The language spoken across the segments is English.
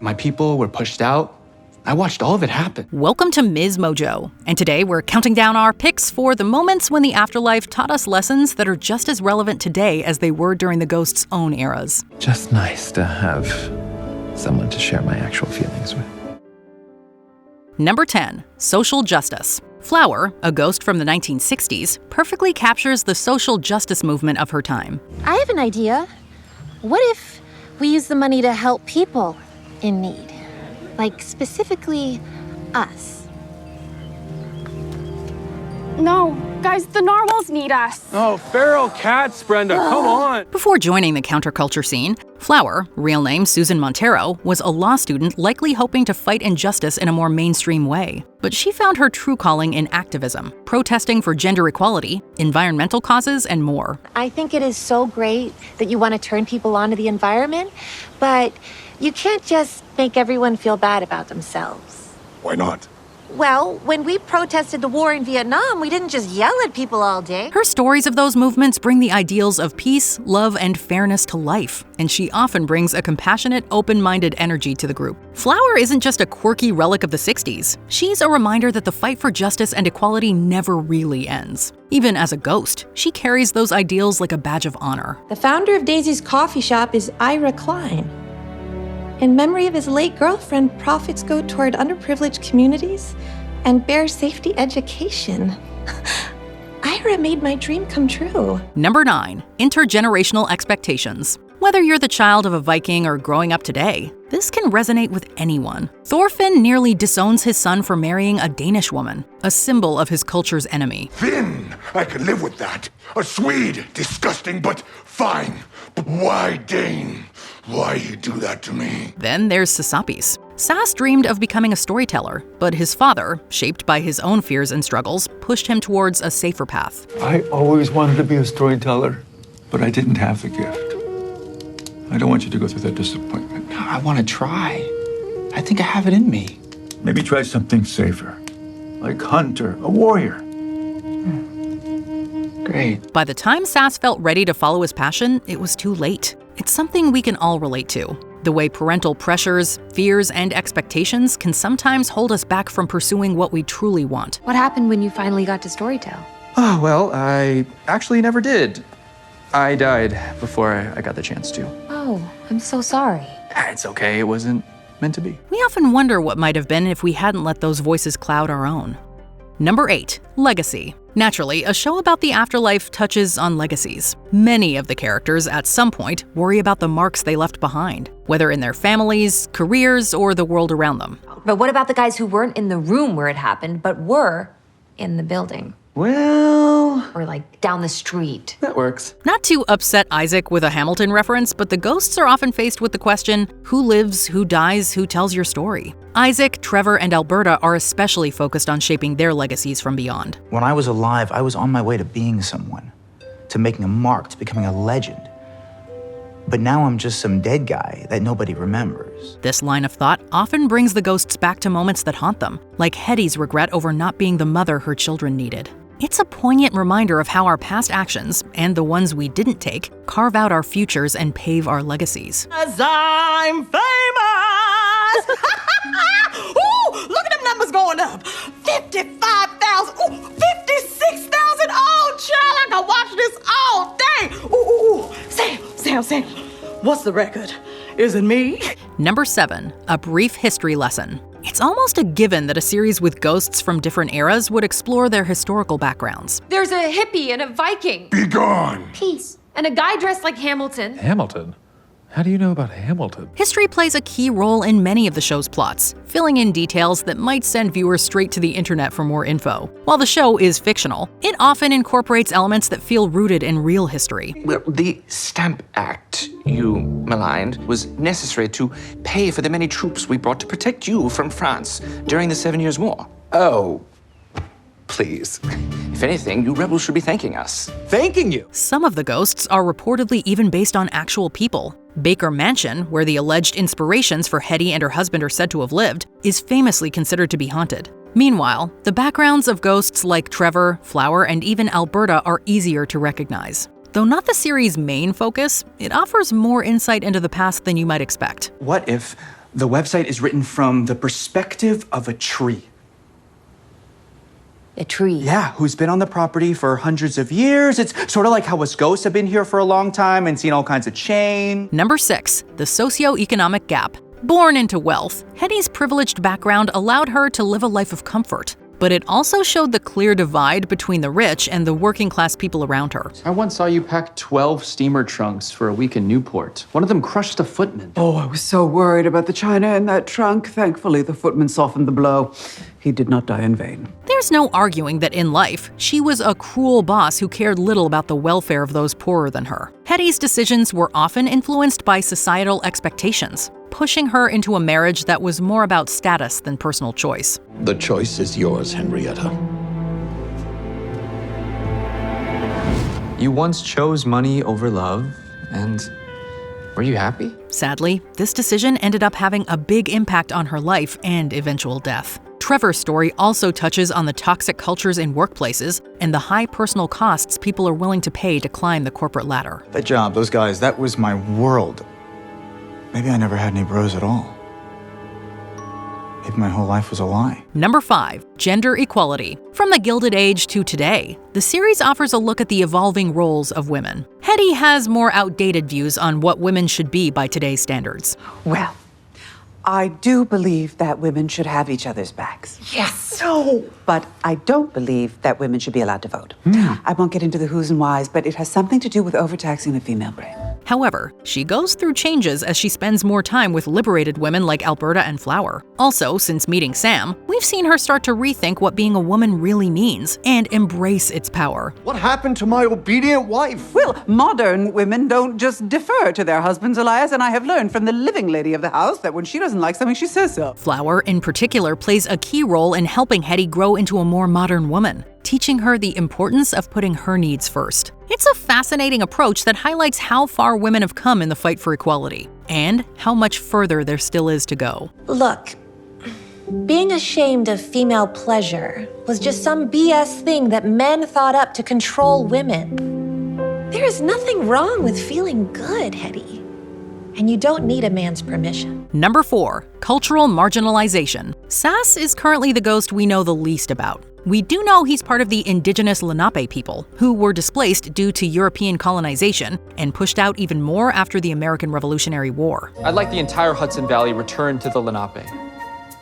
My people were pushed out. I watched all of it happen. Welcome to MsMojo, and today we're counting down our picks for the moments when the afterlife taught us lessons that are just as relevant today as they were during the ghost's own eras. Just nice to have someone to share my actual feelings with. Number 10, social justice. Flower, a ghost from the 1960s, perfectly captures the social justice movement of her time. I have an idea. What if we use the money to help people in need? Like, specifically, us. No, guys, the normals need us. Oh, feral cats, Brenda, come on. Before joining the counterculture scene, Flower, real name Susan Montero, was a law student likely hoping to fight injustice in a more mainstream way. But she found her true calling in activism, protesting for gender equality, environmental causes, and more. I think it is so great that you want to turn people onto the environment, but you can't just make everyone feel bad about themselves. Why not? Well, when we protested the war in Vietnam, we didn't just yell at people all day. Her stories of those movements bring the ideals of peace, love, and fairness to life, and she often brings a compassionate, open-minded energy to the group. Flower isn't just a quirky relic of the 60s. She's a reminder that the fight for justice and equality never really ends. Even as a ghost, she carries those ideals like a badge of honor. The founder of Daisy's coffee shop is Ira Klein. In memory of his late girlfriend, profits go toward underprivileged communities and bear safety education. Ira made my dream come true. Number 9, intergenerational expectations. Whether you're the child of a Viking or growing up today, this can resonate with anyone. Thorfinn nearly disowns his son for marrying a Danish woman, a symbol of his culture's enemy. Finn! I can live with that. A Swede. Disgusting, but fine. But why Dane? Why you do that to me? Then there's Sasapis. Sas dreamed of becoming a storyteller, but his father, shaped by his own fears and struggles, pushed him towards a safer path. I always wanted to be a storyteller, but I didn't have the gift. I don't want you to go through that disappointment. I want to try. I think I have it in me. Maybe try something safer, like hunter, a warrior. Great. By the time Sas felt ready to follow his passion, it was too late. It's something we can all relate to. The way parental pressures, fears, and expectations can sometimes hold us back from pursuing what we truly want. What happened when you finally got to storytell? Oh, well, I actually never did. I died before I got the chance to. Oh, I'm so sorry. It's okay, it wasn't meant to be. We often wonder what might have been if we hadn't let those voices cloud our own. Number 8, legacy. Naturally, a show about the afterlife touches on legacies. Many of the characters at some point worry about the marks they left behind, whether in their families, careers, or the world around them. But what about the guys who weren't in the room where it happened, but were in the building? Well, Or like down the street? that works. Not to upset Isaac with a Hamilton reference, but the ghosts are often faced with the question, who lives, who dies, who tells your story? Isaac, Trevor, and Alberta are especially focused on shaping their legacies from beyond. When I was alive, I was on my way to being someone, to making a mark, to becoming a legend. But now I'm just some dead guy that nobody remembers. This line of thought often brings the ghosts back to moments that haunt them, like Hetty's regret over not being the mother her children needed. It's a poignant reminder of how our past actions, and the ones we didn't take, carve out our futures and pave our legacies. As I'm famous! Ooh, look at them numbers going up. 55,000, ooh, 56,000. Oh, child, I can watch this all day. Ooh, Sam, what's the record? Is it me? Number 7, a brief history lesson. It's almost a given that a series with ghosts from different eras would explore their historical backgrounds. There's a hippie and a Viking. Be gone! Peace. And a guy dressed like Hamilton. Hamilton? How do you know about Hamilton? History plays a key role in many of the show's plots, filling in details that might send viewers straight to the internet for more info. While the show is fictional, it often incorporates elements that feel rooted in real history. Well, the Stamp Act you maligned was necessary to pay for the many troops we brought to protect you from France during the 7 Years' War. Oh, please. If anything, you rebels should be thanking us. Thanking you? Some of the ghosts are reportedly even based on actual people. Baker Mansion, where the alleged inspirations for Hetty and her husband are said to have lived, is famously considered to be haunted. Meanwhile, the backgrounds of ghosts like Trevor, Flower, and even Alberta are easier to recognize. Though not the series' main focus, it offers more insight into the past than you might expect. What if The website is written from the perspective of a tree. A tree? Yeah, who's been on the property for hundreds of years. It's sort of like how us ghosts have been here for a long time and seen all kinds of change. Number 6, the socioeconomic gap. Born into wealth, Hetty's privileged background allowed her to live a life of comfort. But it also showed the clear divide between the rich and the working class people around her. I once saw you pack 12 steamer trunks for a week in Newport. One of them crushed a footman. Oh, I was so worried about the china in that trunk. Thankfully, the footman softened the blow. He did not die in vain. There's no arguing that in life, she was a cruel boss who cared little about the welfare of those poorer than her. Hetty's decisions were often influenced by societal expectations, pushing her into a marriage that was more about status than personal choice. The choice is yours, Henrietta. You once chose money over love, and were you happy? Sadly, this decision ended up having a big impact on her life and eventual death. Trevor's story also touches on the toxic cultures in workplaces and the high personal costs people are willing to pay to climb the corporate ladder. That job, those guys, that was my world. Maybe I never had any bros at all. Maybe my whole life was a lie. Number 5, gender equality. From the Gilded Age to today, the series offers a look at the evolving roles of women. Hetty has more outdated views on what women should be by today's standards. Well, I do believe that women should have each other's backs. Yes. No. But I don't believe that women should be allowed to vote. I won't get into the who's and whys, but it has something to do with overtaxing the female brain. However, she goes through changes as she spends more time with liberated women like Alberta and Flower. Also, since meeting Sam, we've seen her start to rethink what being a woman really means and embrace its power. What happened to my obedient wife? Well, modern women don't just defer to their husbands, Elias, and I have learned from the living lady of the house that when she doesn't like something, she says so. Flower, in particular, plays a key role in helping Hetty grow into a more modern woman, teaching her the importance of putting her needs first. It's a fascinating approach that highlights how far women have come in the fight for equality, and how much further there still is to go. Look, being ashamed of female pleasure was just some BS thing that men thought up to control women. There is nothing wrong with feeling good, Hetty. And you don't need a man's permission. Number 4, cultural marginalization. Sass is currently the ghost we know the least about. We do know he's part of the indigenous Lenape people, who were displaced due to European colonization and pushed out even more after the American Revolutionary War. I'd like the entire Hudson Valley returned to the Lenape.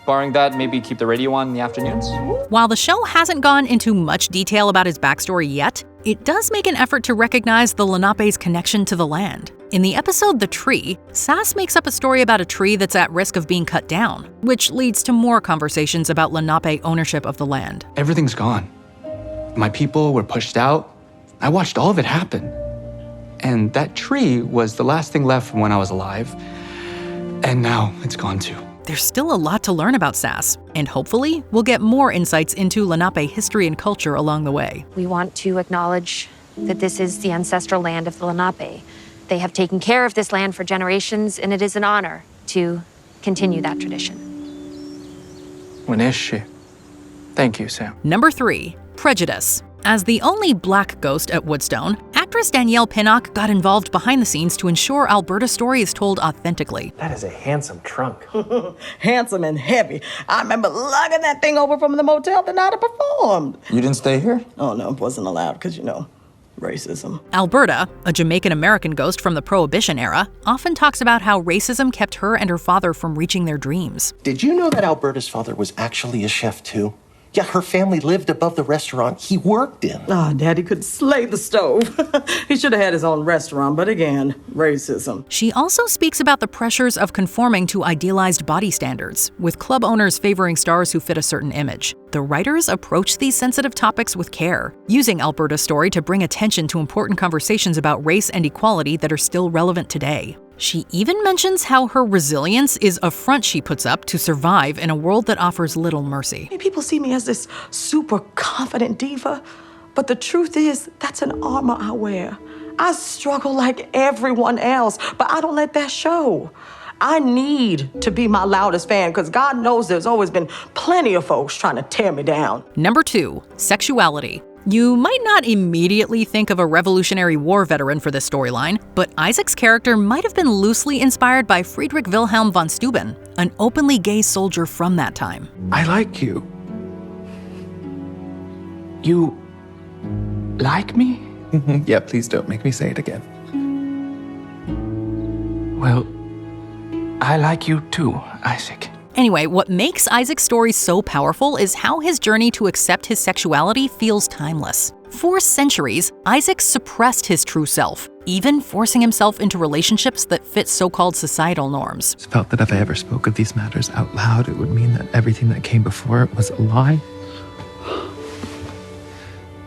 Barring that, maybe keep the radio on in the afternoons. While the show hasn't gone into much detail about his backstory yet, it does make an effort to recognize the Lenape's connection to the land. In the episode The Tree, Sass makes up a story about a tree that's at risk of being cut down, which leads to more conversations about Lenape ownership of the land. Everything's gone. My people were pushed out. I watched all of it happen. And that tree was the last thing left from when I was alive. And now it's gone too. There's still a lot to learn about Sass, and hopefully we'll get more insights into Lenape history and culture along the way. We want to acknowledge that this is the ancestral land of the Lenape. They have taken care of this land for generations, and it is an honor to continue that tradition. When is she? Thank you, Sam. Number 3, prejudice. As the only black ghost at Woodstone, actress Danielle Pinnock got involved behind the scenes to ensure Alberta's story is told authentically. That is a handsome trunk. Handsome and heavy. I remember lugging that thing over from the motel the night I performed. You didn't stay here? Oh, no, it wasn't allowed because, racism. Alberta, a Jamaican-American ghost from the Prohibition era, often talks about how racism kept her and her father from reaching their dreams. Did you know that Alberta's father was actually a chef, too? Yeah, her family lived above the restaurant he worked in. Ah, Daddy could slay the stove. He should have had his own restaurant, but again, racism. She also speaks about the pressures of conforming to idealized body standards, with club owners favoring stars who fit a certain image. The writers approach these sensitive topics with care, using Alberta's story to bring attention to important conversations about race and equality that are still relevant today. She even mentions how her resilience is a front she puts up to survive in a world that offers little mercy. People see me as this super confident diva, but the truth is that's an armor I wear. I struggle like everyone else, but I don't let that show. I need to be my loudest fan because God knows there's always been plenty of folks trying to tear me down. Number 2, sexuality. You might not immediately think of a Revolutionary War veteran for this storyline, but Isaac's character might have been loosely inspired by Friedrich Wilhelm von Steuben, an openly gay soldier from that time. I like you. You like me? Yeah, please don't make me say it again. Well, I like you too, Isaac. Anyway, what makes Isaac's story so powerful is how his journey to accept his sexuality feels timeless. For centuries, Isaac suppressed his true self, even forcing himself into relationships that fit so-called societal norms. I felt that if I ever spoke of these matters out loud, it would mean that everything that came before it was a lie.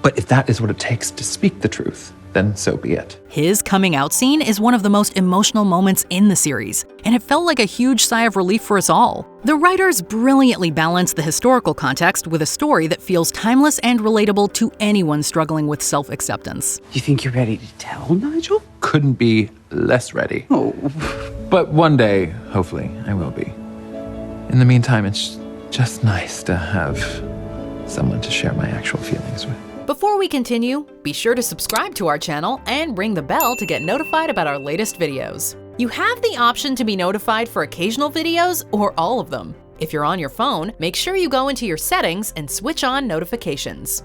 But if that is what it takes to speak the truth, then so be it. His coming out scene is one of the most emotional moments in the series, and it felt like a huge sigh of relief for us all. The writers brilliantly balanced the historical context with a story that feels timeless and relatable to anyone struggling with self-acceptance. You think you're ready to tell, Nigel? Couldn't be less ready. Oh. But one day, hopefully, I will be. In the meantime, it's just nice to have someone to share my actual feelings with. Before we continue, be sure to subscribe to our channel and ring the bell to get notified about our latest videos. You have the option to be notified for occasional videos or all of them. If you're on your phone, make sure you go into your settings and switch on notifications.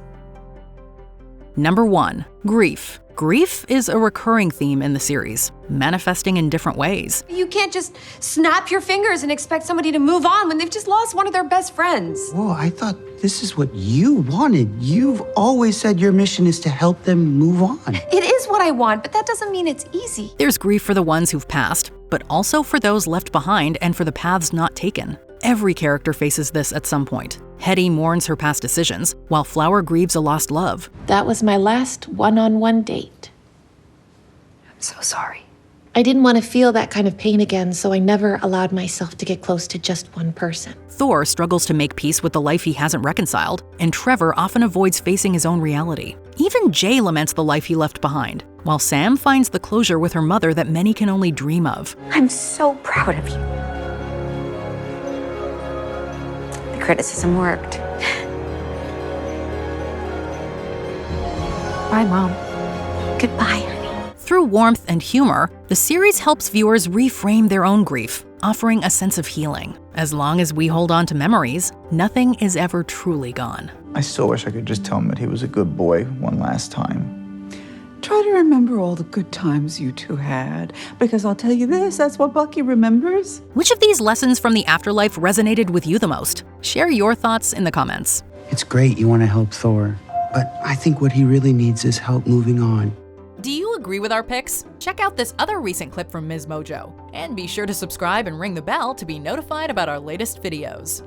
Number 1. Grief. Grief is a recurring theme in the series, manifesting in different ways. You can't just snap your fingers and expect somebody to move on when they've just lost one of their best friends. Whoa, I thought this is what you wanted. You've always said your mission is to help them move on. It is what I want, but that doesn't mean it's easy. There's grief for the ones who've passed, but also for those left behind and for the paths not taken. Every character faces this at some point. Hetty mourns her past decisions, while Flower grieves a lost love. That was my last one-on-one date. I'm so sorry. I didn't want to feel that kind of pain again, so I never allowed myself to get close to just one person. Thor struggles to make peace with the life he hasn't reconciled, and Trevor often avoids facing his own reality. Even Jay laments the life he left behind, while Sam finds the closure with her mother that many can only dream of. I'm so proud of you. The criticism worked. Bye, Mom. Goodbye, honey. Through warmth and humor, the series helps viewers reframe their own grief, offering a sense of healing. As long as we hold on to memories, nothing is ever truly gone. I still wish I could just tell him that he was a good boy one last time. Try to remember all the good times you two had, because I'll tell you this, that's what Bucky remembers. Which of these lessons from the Afterlife resonated with you the most? Share your thoughts in the comments. It's great you want to help Thor, but I think what he really needs is help moving on. Do you agree with our picks? Check out this other recent clip from MsMojo, and be sure to subscribe and ring the bell to be notified about our latest videos.